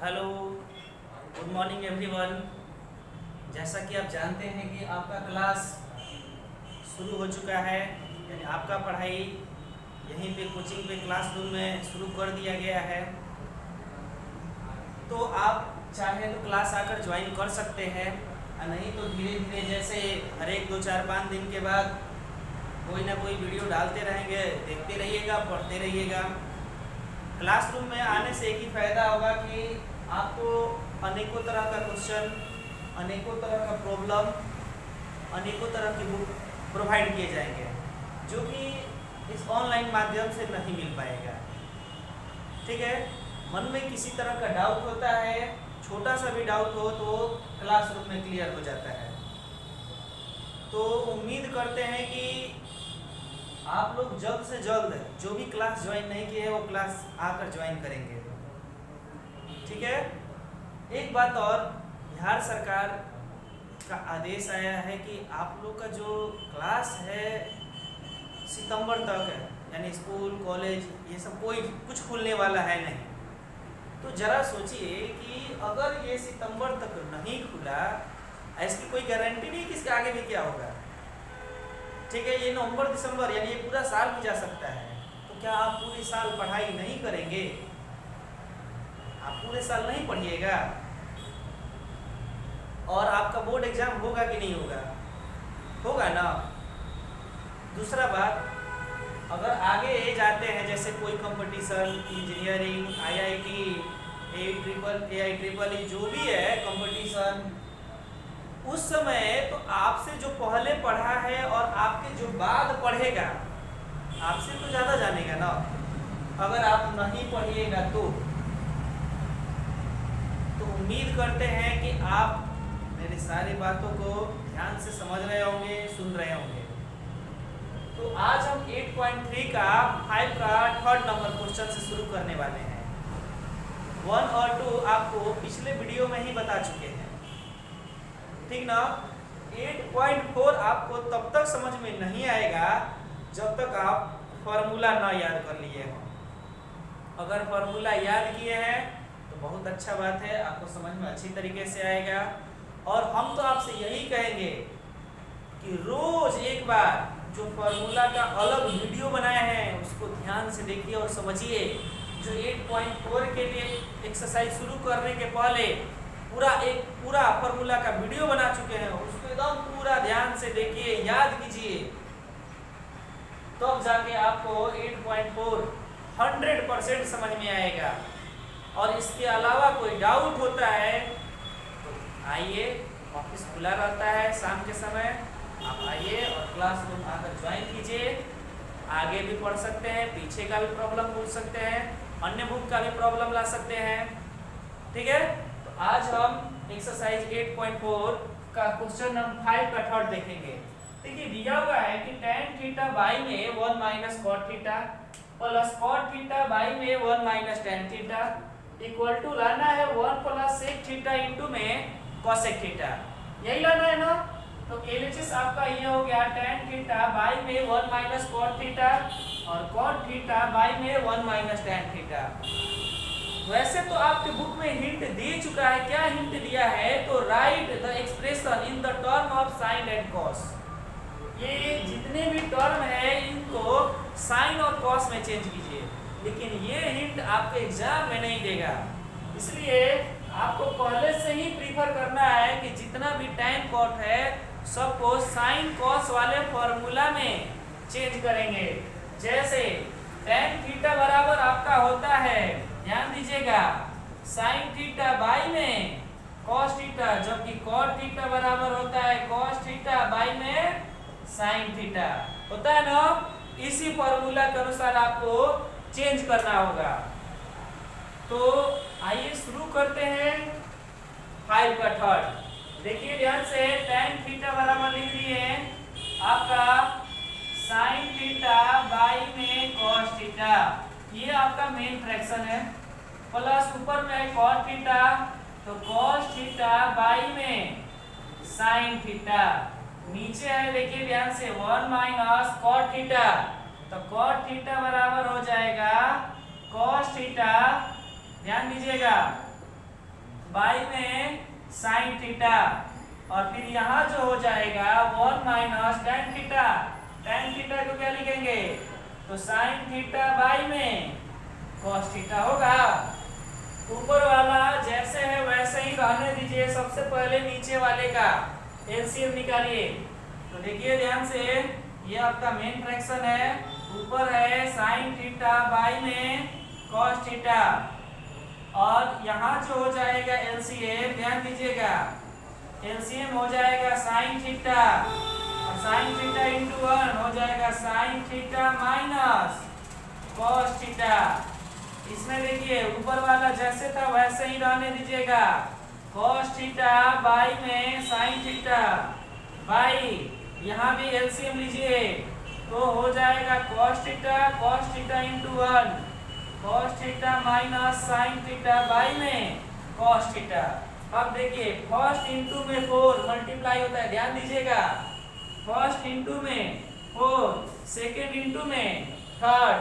Hello, good morning everyone. जैसा कि आप जानते हैं कि आपका क्लास शुरू हो चुका है, यानी आपका पढ़ाई यहीं पे कोचिंग पे क्लासरूम में शुरू कर दिया गया है। तो आप चाहे तो क्लास आकर ज्वाइन कर सकते हैं, और नहीं तो धीरे धीरे जैसे हर एक 2 4 5 दिन के बाद कोई ना कोई वीडियो डालते रहेंगे, देखते रहिएगा, पढ़ते रहिएगा। क्लासरूम में आने से एक ही फ़ायदा होगा कि आपको अनेकों तरह का क्वेश्चन, अनेकों तरह का प्रॉब्लम, अनेकों तरह की बुक प्रोवाइड किए जाएंगे, जो कि इस ऑनलाइन माध्यम से नहीं मिल पाएगा। ठीक है, मन में किसी तरह का डाउट होता है, छोटा सा भी डाउट हो तो क्लासरूम में क्लियर हो जाता है। तो उम्मीद करते हैं कि आप लोग जल्द से जल्द जो भी क्लास ज्वाइन नहीं किए हैं वो क्लास आकर ज्वाइन करेंगे। ठीक है, एक बात और, बिहार सरकार का आदेश आया है कि आप लोग का जो क्लास है सितंबर तक है, यानी स्कूल कॉलेज ये सब कोई कुछ खुलने वाला है नहीं। तो ज़रा सोचिए कि अगर ये सितंबर तक नहीं खुला, इसकी कोई गारंटी नहीं कि इसके आगे भी क्या होगा। ठीक है, ये नवंबर दिसंबर यानी ये पूरा साल भी जा सकता है। तो क्या आप पूरे साल पढ़ाई नहीं करेंगे? आप पूरे साल नहीं पढ़िएगा? और आपका बोर्ड एग्जाम होगा कि नहीं होगा? होगा ना। दूसरा बात, अगर आगे जाते हैं जैसे कोई कंपटीशन, इंजीनियरिंग, आईआईटी, AIEEE जो भी है कंपटीशन, उस समय तो आपसे जो पहले पढ़ा है और आपके जो बाद पढ़ेगा, आपसे तो ज़्यादा जानेगा ना। अगर आप नहीं पढ़िएगा तो उम्मीद करते हैं कि आप मेरी सारी बातों को ध्यान से समझ रहे होंगे, सुन रहे होंगे। तो आज हम 8.3 का 5 का थर्ड नंबर क्वेश्चन से शुरू करने वाले हैं। 1 और 2 आपको पिछले वीडियो में ही बता चुके हैं, ठीक ना। 8.4 आपको तब तक समझ में नहीं आएगा जब तक आप फॉर्मूला ना याद कर लिए हो। अगर फॉर्मूला याद किए हैं तो बहुत अच्छा बात है, आपको समझ में अच्छी तरीके से आएगा। और हम तो आपसे यही कहेंगे कि रोज एक बार जो फॉर्मूला का अलग वीडियो बनाए हैं उसको ध्यान से देखिए और समझिए। जो 8.4 के लिए एक्सरसाइज शुरू करने के पहले पूरा फॉर्मूला का वीडियो बना चुके हैं, उसको एकदम पूरा ध्यान से देखिए, याद कीजिए, तब जाके आपको 8.4 100% समझ में आएगा। और इसके अलावा कोई डाउट होता है तो आइए, ऑफिस खुला रहता है शाम के समय, आप आइए और क्लासरूम आकर ज्वाइन कीजिए। आगे भी पढ़ सकते हैं, पीछे का भी प्रॉब्लम पूछ सकते हैं, अन्य बुक का भी प्रॉब्लम ला सकते हैं। ठीक है, तो आज हम एक्सरसाइज 8.4 का क्वेश्चन नंबर 5 का थर्ड देखेंगे। देखिए दिया हुआ है कि tan थीटा बाई में 1 minus cot theta plus cot theta by में 1 minus tan theta equal to लाना है 1 प्लस सेक थीटा इंटू में कॉसेक थीटा। यही लाना है ना। तो एलएचएस आपका ये हो गया tan थीटा बाई में 1 माइनस कॉट थीटा और कॉट थीटा बाई में 1 माइनस tan थीटा। वैसे तो आपके बुक में हिंट दे चुका है, क्या हिंट दिया है, तो right the expression in the term of sine and cos. ये जितने भी टर्म है इनको साइन और कॉस में चेंज कीजिए, लेकिन ये हिंट आपके एग्जाम में नहीं देगा। इसलिए आपको पहले से ही प्रीफर करना है कि जितना भी tan कॉट है सबको साइन कॉस वाले फॉर्मूला में चेंज करेंगे। जैसे tan थीटा बराबर आपका होता है, ध्यान दीजिएगा, साइन थीटा बाई में कॉस थीटा, जबकि कॉट थीटा बराबर होता है कॉस थीटा बाई में साइन थीटा, होता है ना। इसी फॉर्मूला के अनुसार आपको चेंज करना होगा। तो आइए शुरू करते हैं 5 का थर्ड। देखिए ध्यान से, tan थीटा बराबर लिख दिए आपका साइन थीटा बाई में कॉस थीटा, ये आपका मेन फ्रैक्शन है, प्लस ऊपर में है कॉट थीटा, तो कॉस थीटा बाई में साइन थीटा, नीचे है देखिए ध्यान से 1 माइनस कॉट थीटा, तो कॉट थीटा बराबर हो जाएगा कॉस थीटा, ध्यान दीजिएगा बाई में साइन थीटा, और फिर यहाँ जो हो जाएगा 1 minus tan theta. Tan theta को क्या लिखेंगे, तो साइन थीटा बाई में कॉस थीटा होगा। ऊपर वाला जैसे है वैसे ही रहने दीजिए। सबसे पहले नीचे वाले का एलसीएम निकालिए। तो देखिए ध्यान से, ये आपका मेन फ्रैक्शन है, ऊपर है साइन थीटा बाई में कॉस थीटा, और यहाँ जो हो जाएगा एलसीएम, ध्यान दीजिएगा, एलसीएम हो जाएगा साइन थीटा, और साइन थीटा इंटू 1 हो जाएगा sign theta minus cos theta. इसमें देखिए ऊपर वाला जैसे था वैसे ही रहने दीजिएगा। कॉस थीटा बाई में साइन थीटा बाई, यहाँ भी एलसीएम लीजिए तो हो जाएगा cos theta into 1 cos theta minus sine theta by में कॉस थीटा। अब देखिए फर्स्ट इंटू में 4 मल्टीप्लाई होता है, ध्यान दीजिएगा। फर्स्ट इंटू में 4, सेकेंड इंटू में थर्ड,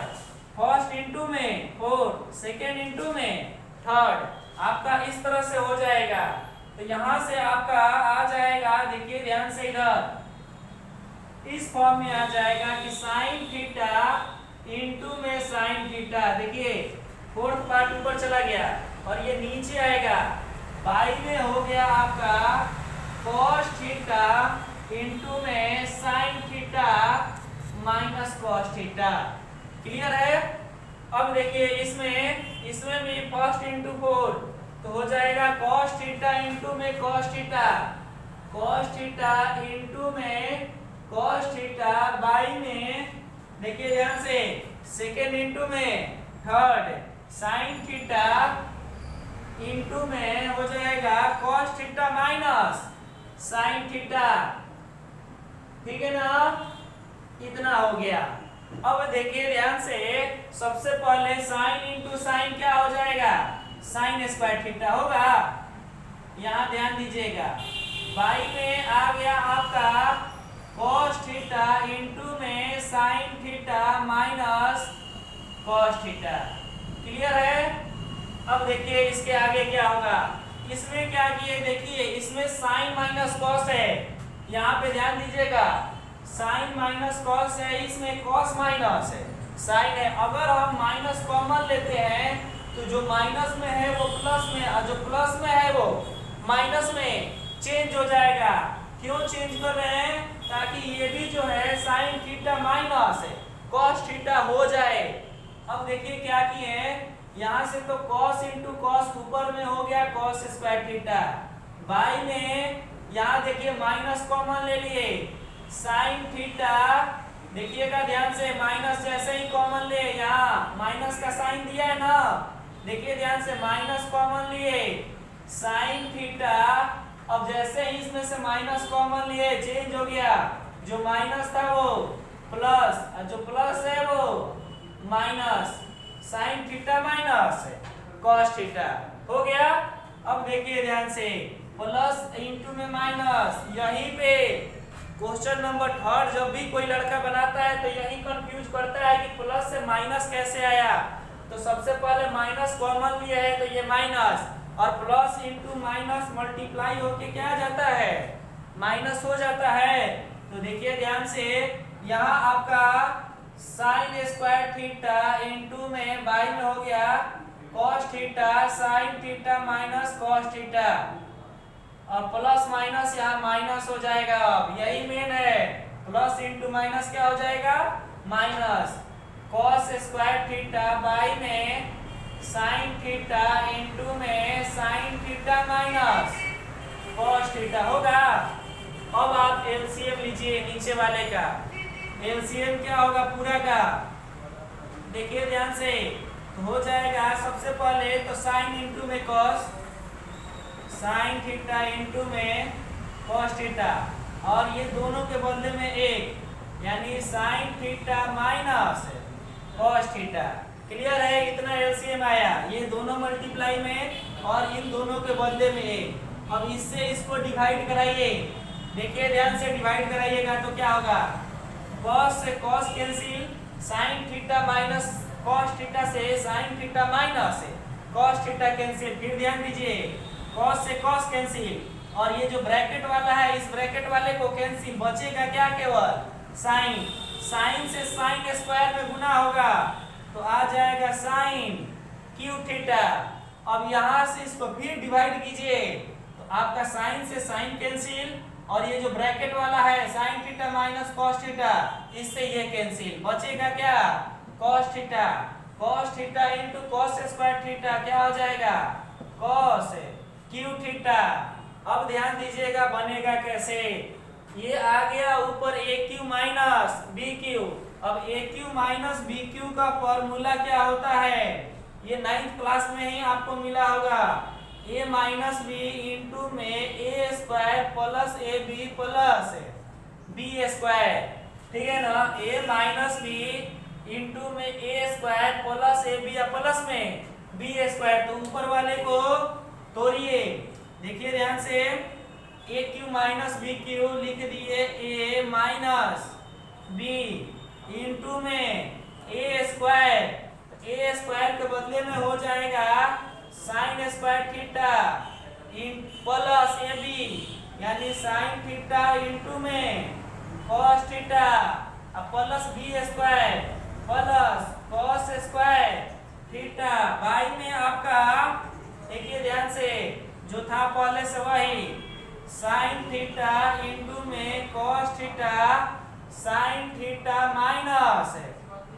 फर्स्ट इंटू में 4, सेकेंड इंटू में थर्ड, आपका इस तरह से हो जाएगा। तो यहां से आपका आ जाएगा, देखिए ध्यान से, इधर इस फॉर्म में आ जाएगा कि साइन थीटा इंटू में साइन थीटा। देखिए फोर्थ पार्ट ऊपर चला गया और ये नीचे आएगा, बाई में हो गया आपका कॉस थीटा इंटू में sine theta minus cos theta. Clear है? अब देखिए इसमें भी फर्स्ट इंटू 4 तो हो जाएगा कॉस थीटा इंटू में cos theta, cos theta into में कॉस थीटा बाई में, देखिए ध्यान से, सेकेंड इंटू में थर्ड, साइन थीटा इंटू में हो जाएगा cos theta minus sine theta. ठीक है ना, इतना हो गया। अब देखिए ध्यान से, सबसे पहले साइन इंटू साइन क्या हो जाएगा, साइन स्क्वायर थीटा होगा। यहाँ ध्यान दीजिएगा, बाई में आ गया आपका कॉस थीटा इंटू में sine theta minus cos theta. Clear है? अब देखिए इसके आगे क्या होगा, इसमें क्या किए, देखिए इसमें साइन माइनस कॉस है, यहाँ पे ध्यान दीजिएगा, साइन माइनस कॉस है, इसमें कॉस माइनस है, साइन है। अगर हम माइनस कॉमन लेते हैं तो जो माइनस में है वो प्लस में, और जो प्लस में है वो माइनस में चेंज हो जाएगा। क्यों चेंज कर रहे हैं, ताकि ये भी जो है साइन थीटा माइनस है कॉस थीटा हो जाए। अब देखिए क्या किए, यहाँ से तो कॉस इंटू कॉस ऊपर में हो गया कॉस स्क्वायर थीटा, बाई में यहाँ देखिए माइनस कॉमन ले लिए, साइन थीटा, देखिएगा ध्यान से, माइनस जैसे ही कॉमन ले, यहाँ माइनस का साइन दिया है ना, देखिए ध्यान से, माइनस कॉमन लिए, साइन थीटा। अब जैसे ही इसमें से माइनस कॉमन लिए चेंज हो गया, जो माइनस था वो प्लस, और जो प्लस है वो minus, sign theta minus cos theta हो गया। अब देखिए ध्यान से, प्लस इंटू में माइनस, यहीं पे क्वेश्चन नंबर 3 जब भी कोई लड़का बनाता है तो यही कंफ्यूज करता है कि प्लस से माइनस कैसे आया। तो सबसे पहले माइनस कॉमन लिया है तो ये माइनस, और प्लस इंटू माइनस मल्टीप्लाई होके क्या आ जाता है, माइनस हो जाता है। तो देखिए ध्यान से, यहाँ आपका साइन स्क्वायर थीटा इंटू में बाई में हो गया cos theta sine theta minus cos theta, और प्लस माइनस यहाँ माइनस हो जाएगा। अब यही मेन है, प्लस इंटू माइनस क्या हो जाएगा, minus cos square theta by में साइन थीटा इंटू में sine theta minus cos theta होगा। अब आप एलसीएम लीजिए नीचे वाले का, एलसीएम क्या होगा पूरा का, देखिए ध्यान से, तो हो जाएगा सबसे पहले तो साइन इंटू में कॉस, साइन थीटा इंटू में कॉस थीटा, और ये दोनों के बदले में एक, यानी sine theta minus cos theta. Clear है? इतना एलसीएम आया, ये दोनों मल्टीप्लाई में और इन दोनों के बदले में एक। अब इससे इसको डिवाइड कराइए, देखिए ध्यान से, डिवाइड कराइएगा तो क्या होगा, कॉस से cos cancel, sine theta minus cos theta से sine theta minus cos theta cancel. फिर ध्यान दीजिए, कॉस से कॉस कैंसिल, और ये जो ब्रैकेट वाला है इस ब्रैकेट वाले को कैंसिल, बचेगा क्या केवल साइन। साइन से साइन स्क्वायर में गुना होगा तो आ जाएगा साइन क्यू थीटा। अब यहाँ से इसको फिर डिवाइड कीजिए तो आपका साइन से साइन कैंसिल, और ये जो ब्रैकेट वाला है sign theta minus cos theta, इससे ये कैंसिल, बचेगा क्या cos theta. Cos theta into cos square theta क्या हो जाएगा कॉस क्यू थीटा। अब ध्यान दीजिएगा बनेगा कैसे, ये आ गया ऊपर ए क्यू माइनस बी क्यू। अब ए क्यू माइनस बी क्यू का फॉर्मूला क्या होता है, ये 9th क्लास में ही आपको मिला होगा, ए माइनस बी इंटू में A square plus A B plus B square, ठीक है ना। ए माइनस बी इंटू में A square plus A B या प्लस में बी स्क्वायर, तो ऊपर वाले को तोड़िए, देखिए ध्यान से, A cube minus B cube लिख दिए ए माइनस बी इंटू में ए स्क्वायर के बदले में हो जाएगा sine square theta in plus A B, यानी साइन थीटा इंटू में cos theta plus B square plus cos square theta. By में आपका देखिए ध्यान से जो था पहले से वही साइन थीटा इंटू में cos theta sine theta minus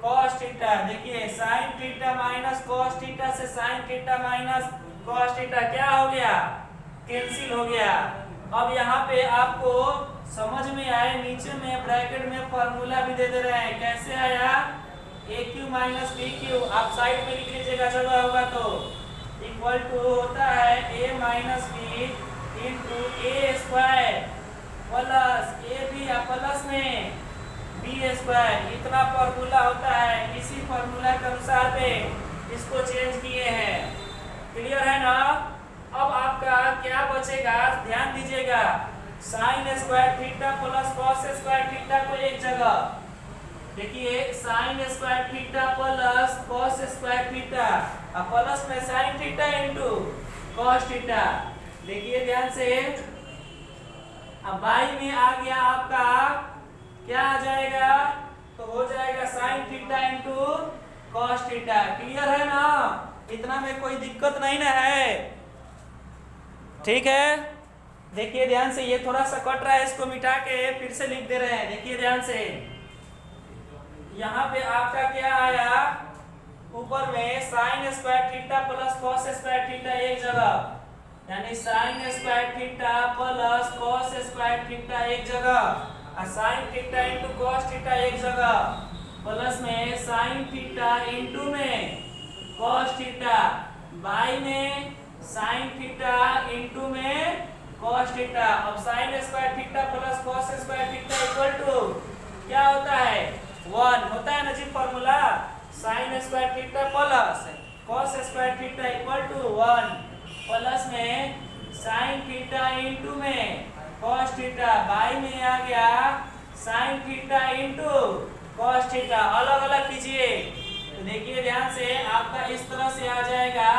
cos theta. देखिए sine theta minus cos theta से sine theta minus cos theta क्या हो गया कैंसिल हो गया। अब यहाँ पे आपको समझ में आए, नीचे में ब्रैकेट में फॉर्मूला भी दे रहे हैं, कैसे आया ए क्यू माइनस बी क्यू, आप साइड में लिख लीजिएगा जगह होगा तो, इक्वल टू होता है A minus B into A square plus A B या प्लस में बी स्क्वायर, इतना फॉर्मूला होता है। इसी फॉर्मूला के अनुसार पे इसको चेंज किए हैं, क्लियर है ना। अब आपका क्या बचेगा ध्यान दीजिएगा, sign square theta plus cos square theta को एक जगह, देखिए sign square theta plus cos square theta और प्लस में sine theta into cos theta, देखिए ध्यान से। अब बाई में आ गया आपका क्या आ जाएगा, तो हो जाएगा sign theta into cos theta, clear है ना, इतना में कोई दिक्कत नहीं ना है, ठीक है। देखिए ध्यान से, ये थोड़ा सा कट रहा है, इसको मिटा के फिर से लिख दे रहे हैं, देखिए ध्यान से। यहाँ पे आपका क्या आया, ऊपर में sine square theta plus cos square theta एक जगह, यानी sine square theta plus cos square theta एक जगह, और sine theta into cos theta एक जगह, प्लस में साइन थीटा इंटू में कॉस थीटा, बाई में साइन थीटा इंटू में कॉस थीटा। अब sine square theta plus cos square theta equal to क्या होता है 1 होता है ना जी formula, sine square theta plus cos square theta equal to 1 plus में साइन थीटा इंटू में कॉस थीटा, बाई में आ गया sine theta into cos theta, अलग अलग कीजिए तो देखिए ध्यान से आपका इस तरह से आ जाएगा,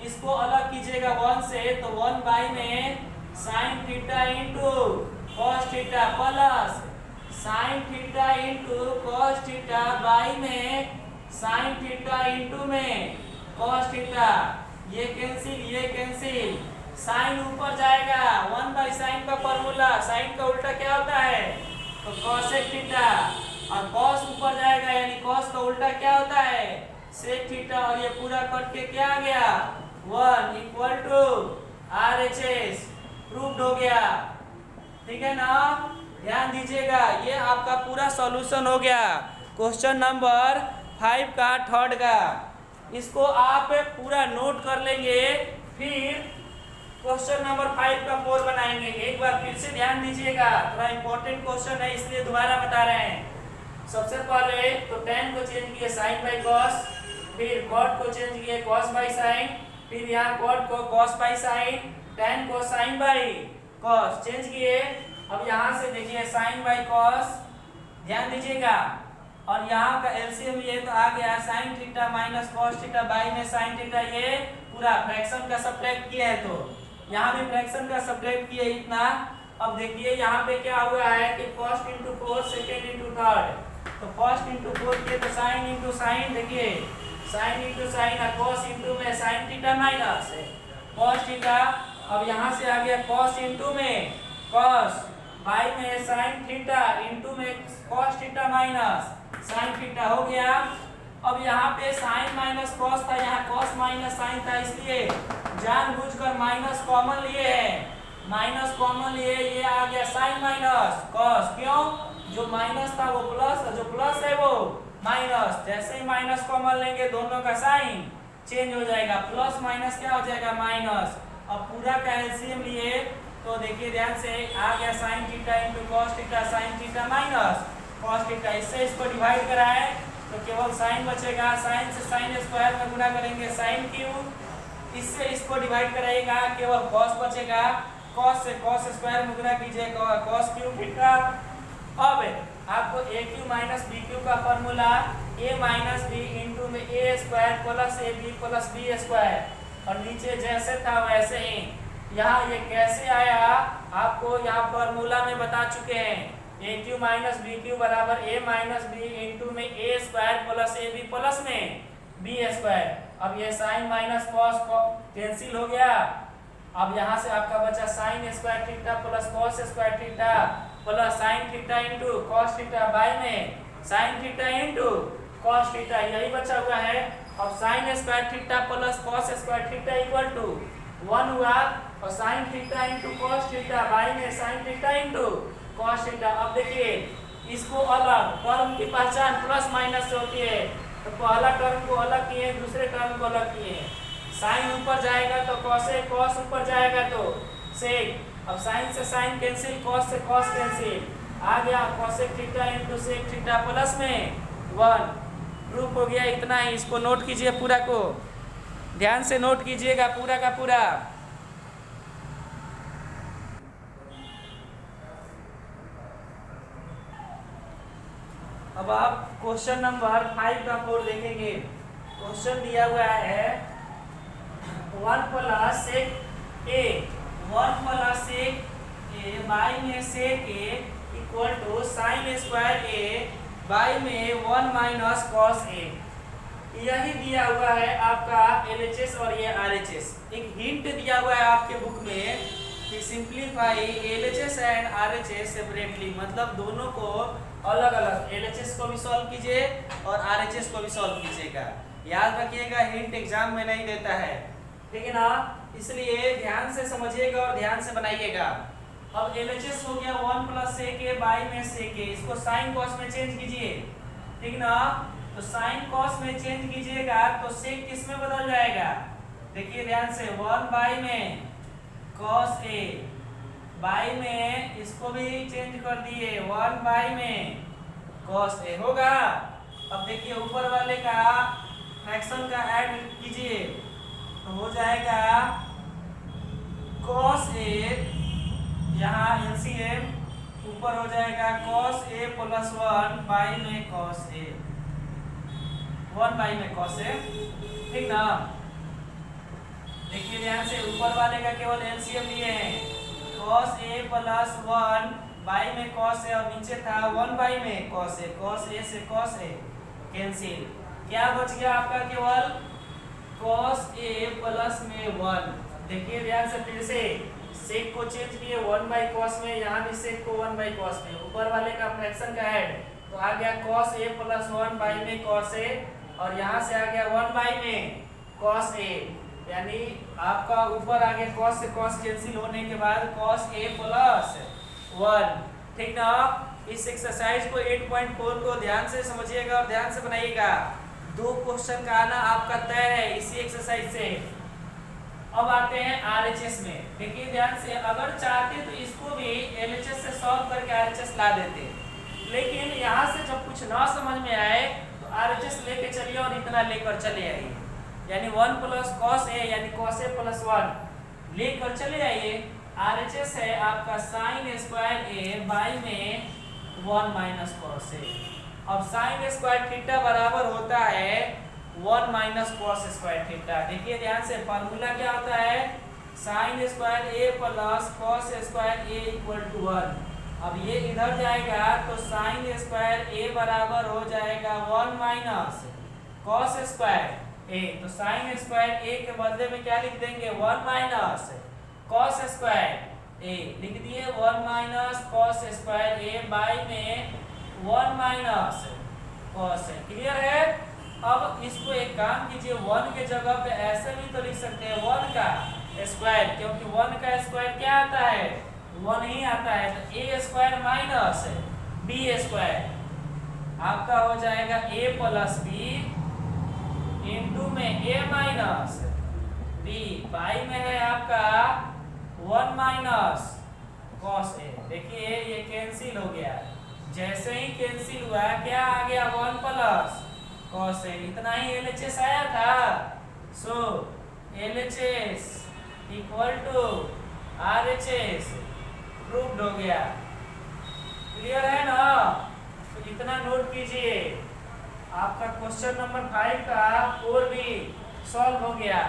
इसको अलग कीजिएगा 1 से तो 1 बाई में sine theta into cos theta plus sine theta into cos theta, by में साइन थीटा इंटू में कॉस थीटा, ये कैंसिल, साइन ऊपर जाएगा 1 बाई साइन का फॉर्मूला, साइन का उल्टा क्या होता है तो कॉसेक थीटा, और कॉस ऊपर जाएगा यानी कॉस का उल्टा क्या होता है सेक थीटा, और ये पूरा कट के क्या आ गया 1 इक्वल टू RHS, प्रूव्ड हो गया, ठीक है ना। ध्यान दीजिएगा, ये आपका पूरा सॉल्यूशन हो गया क्वेश्चन नंबर 5 का थर्ड का, इसको आप पूरा नोट कर लेंगे, फिर क्वेश्चन नंबर 5 का 4 बनाएंगे। एक बार फिर से ध्यान दीजिएगा, थोड़ा इंपॉर्टेंट क्वेश्चन है इसलिए दोबारा बता रहे हैं। सबसे पहले तो tan को चेंज किए sin बाई cos, फिर cot को चेंज किए cos बाई sin, फिर यहाँ cot को cos बाई sin, tan को sin बाई cos चेंज किए। अब यहाँ से देखिए sin बाई cos, ध्यान दीजिएगा, और यहाँ का एलसीएम ये तो आ गया sin theta minus cos theta, by में sin थीटा, ये पूरा फ्रैक्शन का सब्ट्रैक्ट किया है तो यहाँ भी फ्रैक्शन का सब्ट्रैक्ट किए इतना। अब देखिए यहाँ पे क्या हुआ है कि first into fourth, second into third. तो फर्स्ट इंटू फोर्थ किए तो साइन इंटू साइन, देखिए साइन इंटू साइन और कॉस इंटू में sine theta minus cos theta. अब यहाँ से आ गया कॉस इंटू में कॉस, बाई में साइन थीटा इंटू में cos theta minus sine theta हो गया। अब यहाँ पे साइन माइनस कॉस था, यहाँ कॉस माइनस साइन था, इसलिए जानबूझकर माइनस कॉमन लिए है। माइनस कॉमन लिए, ये आ गया साइन माइनस कॉस। क्यों? जो माइनस था वो प्लस, जो प्लस है वो माइनस। जैसे ही माइनस कॉमन लेंगे दोनों का साइन चेंज हो जाएगा, प्लस माइनस क्या हो जाएगा माइनस। अब पूरा का एलसीएम लिए तो देखिए ध्यान से, आ गया sine theta into cos theta sine theta minus cos theta. इससे इसको डिवाइड कराए तो केवल साइन बचेगा, साइन से साइन स्क्वायर में गुणा करेंगे साइन क्यूब। इससे इसको डिवाइड कराइएगा केवल कॉस बचेगा, कॉस से कॉस स्क्वायर में गुणा कीजिएगा कॉस क्यूब थीटा। अब आपको A cube minus B cube का formula A minus B into में A square plus A B plus B square, और नीचे जैसे था वैसे ही। यहाँ ये कैसे आया आपको यहाँ फॉर्मूला में बता चुके हैं। A cube minus B cube बराबर ए माइनस बी इंटू में A square plus A B plus में बी स्क्वायर। अब ये साइन माइनस कॉस कैंसिल हो गया। अब यहाँ से आपका बचा sine square theta plus cos square theta plus sine theta into cos theta by में sine theta into cos theta, यही बचा हुआ है। अब sine square theta plus cos square theta equal to 1 हुआ, और sine theta into cos theta by में sine theta into cos theta. अब देखिए इसको अलग, टर्म की पहचान प्लस माइनस से होती है, तो पहला टर्म को अलग किए, दूसरे टर्म को अलग किए। साइन ऊपर जाएगा तो कॉसेक, कॉस ऊपर जाएगा तो सेक। अब साइन से साइन कैंसिल, कॉस से कॉस कैंसिल, आ गया cosec theta into sec theta plus में 1। प्रूफ हो गया। इतना ही, इसको नोट कीजिए, पूरा को ध्यान से नोट कीजिएगा पूरा का पूरा। अब आप क्वेश्चन नंबर 5 का कोड देखेंगे। क्वेश्चन दिया हुआ है 1 plus sec A, 1 plus sec A by में sec A equal to sine square A by में 1 माइनस कॉस ए। यही दिया हुआ है आपका एलएचएस और ये आरएचएस। एक हिंट दिया हुआ है आपके बुक में कि simplify LHS and RHS separately, मतलब दोनों को अलग अलग, एलएचएस को भी सॉल्व कीजिए और आरएचएस को भी सॉल्व कीजिएगा। याद रखिएगा हिंट एग्जाम में नहीं देता है, ठीक है ना, इसलिए ध्यान से समझिएगा और ध्यान से बनाइएगा। अब एलएचएस हो गया 1 प्लस सेक ए बाई में सेक ए, इसको साइन कॉस में चेंज कीजिए, ठीक ना। तो साइन कॉस में चेंज कीजिएगा तो सेक किस में बदल जाएगा, देखिए ध्यान से, 1 बाई में कॉस ए बाई में इसको भी चेंज कर दिए 1 बाई में कॉस ए होगा। अब देखिए ऊपर वाले का फ्रैक्शन का ऐड कीजिए तो हो जाएगा कॉस ए, यहाँ एलसीएम ऊपर हो जाएगा कॉस ए प्लस 1 बाई में कॉस ए, 1 बाई में कॉस ए, ठीक ना। देखिए ध्यान से, ऊपर वाले का केवल एलसीएम लिए हैं, कॉस ए प्लस 1 बाई में कॉस ए, और नीचे था 1 बाई में कॉस ए से कॉस ए कैंसिल। क्या बच गया आपका, केवल कॉस ए प्लस में 1। देखिए ध्यान से, फिर से सेक को चेंज किए 1 बाई कॉस में, यहाँ भी सेक को 1 बाई कॉस में, ऊपर वाले का फ्रैक्शन का ऐड तो आ गया कॉस ए प्लस 1 बाई में कॉस ए, और यहाँ से आ गया 1 बाई में कॉस ए, यानी आपका ऊपर आगे कॉस से कॉस कैंसिल होने के बाद कॉस ए प्लस 1, ठीक ना। इस एक्सरसाइज को 8.4 को ध्यान से समझिएगा और ध्यान से बनाइएगा। 2 क्वेश्चन का आना आपका तय है इसी एक्सरसाइज से। अब आते हैं आरएचएस में, देखिए ध्यान से, अगर चाहते तो इसको भी एलएचएस से सॉल्व करके आरएचएस ला देते, लेकिन यहाँ से जब कुछ ना समझ में आए तो आरएचएस लेके चलिए और इतना लेकर चले आइए, यानी 1 प्लस कॉस ए यानी कॉस ए प्लस 1 लेकर चले आइए। आरएचएस है आपका साइन स्क्वायर ए बाई में 1 माइनस कॉस ए। अब साइन स्क्वायर थीटा बराबर होता है 1 माइनस कॉस स्क्वायर थीटा। देखिए ध्यान से, फार्मूला क्या होता है, sine square A plus cos square A equal to 1। अब ये इधर जाएगा तो साइन स्क्वायर ए बराबर हो जाएगा 1 माइनस कॉस स्क्वायर ए। तो साइन स्क्वायर ए के बदले में क्या लिख देंगे 1 माइनस कॉस स्क्वायर ए लिख दिए 1 minus cos square A by में 1 माइनस कॉस है। क्लियर है। अब इसको एक काम कीजिए 1 के जगह पे ऐसे भी तो लिख सकते हैं 1 का स्क्वायर, क्योंकि 1 का स्क्वायर क्या आता है 1 ही आता है। तो ए स्क्वायर माइनस बी स्क्वायर आपका हो जाएगा ए प्लस बी इंटू में ए माइनस बी बाई में है आपका 1 माइनस कॉस ए। देखिए ये कैंसिल हो गया। जैसे ही कैंसिल हुआ क्या आ गया 1 प्लस कॉस ए। इतना ही एलएचएस आया था। So LHS equal to RHS proved हो गया। क्लियर है ना। तो इतना नोट कीजिए। आपका क्वेश्चन नंबर 5 का 4 भी सॉल्व हो गया।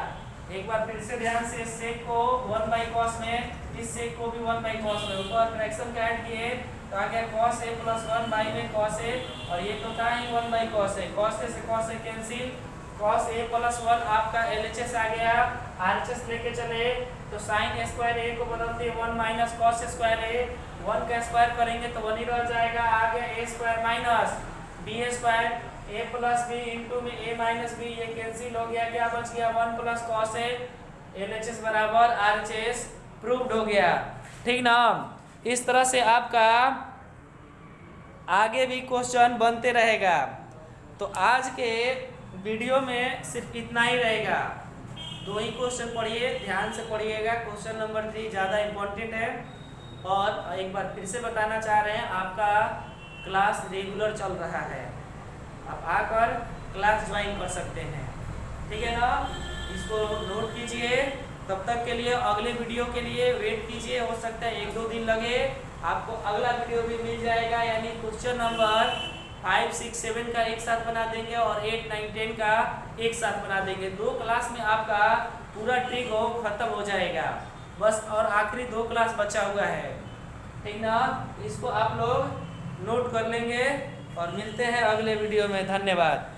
एक बार फिर से ध्यान से इस सेक को 1 बाई कॉस में, इस सेक को भी 1 बाई कॉस में, ऊपर फ्रैक्शन का ऐड किए तो आ गया कॉस ए प्लस 1 बाई में कॉस ए, और ये तो था ही 1 by cos A. Cos A से cos A cancel, cos A plus 1 आपका एलएचएस आ गया। आरएचएस लेके चले तो साइन स्क्वायर ए को बदलते 1 माइनस कॉस स्क्वायर ए, 1 का स्क्वायर करेंगे तो 1 ही रह जाएगा। आ गया ए square minus B square A plus B into में ए माइनस बी, ये कैंसिल हो गया। क्या बच गया 1 प्लस कॉस ए। एलएचएस बराबर आरएचएस प्रूव्ड हो गया। ठीक ना। इस तरह से आपका आगे भी क्वेश्चन बनते रहेगा। तो आज के वीडियो में सिर्फ इतना ही रहेगा। 2 ही क्वेश्चन पढ़िए, ध्यान से पढ़िएगा। क्वेश्चन नंबर 3 ज़्यादा इम्पोर्टेंट है। और एक बार फिर से बताना चाह रहे हैं, आपका क्लास रेगुलर चल रहा है, आप आकर क्लास ज्वाइन कर सकते हैं। ठीक है ना। इसको नोट कीजिए। तब तक के लिए अगले वीडियो के लिए वेट कीजिए। हो सकता है 1-2 दिन लगे, आपको अगला वीडियो भी मिल जाएगा। यानी क्वेश्चन नंबर 5, 6, 7 का एक साथ बना देंगे और 8, 9, 10 का एक साथ बना देंगे। 2 क्लास में आपका पूरा ट्रिक हो खत्म हो जाएगा बस, और आखिरी 2 क्लास बचा हुआ है। ठीक ना। इसको आप लोग नोट कर लेंगे और मिलते हैं अगले वीडियो में। धन्यवाद।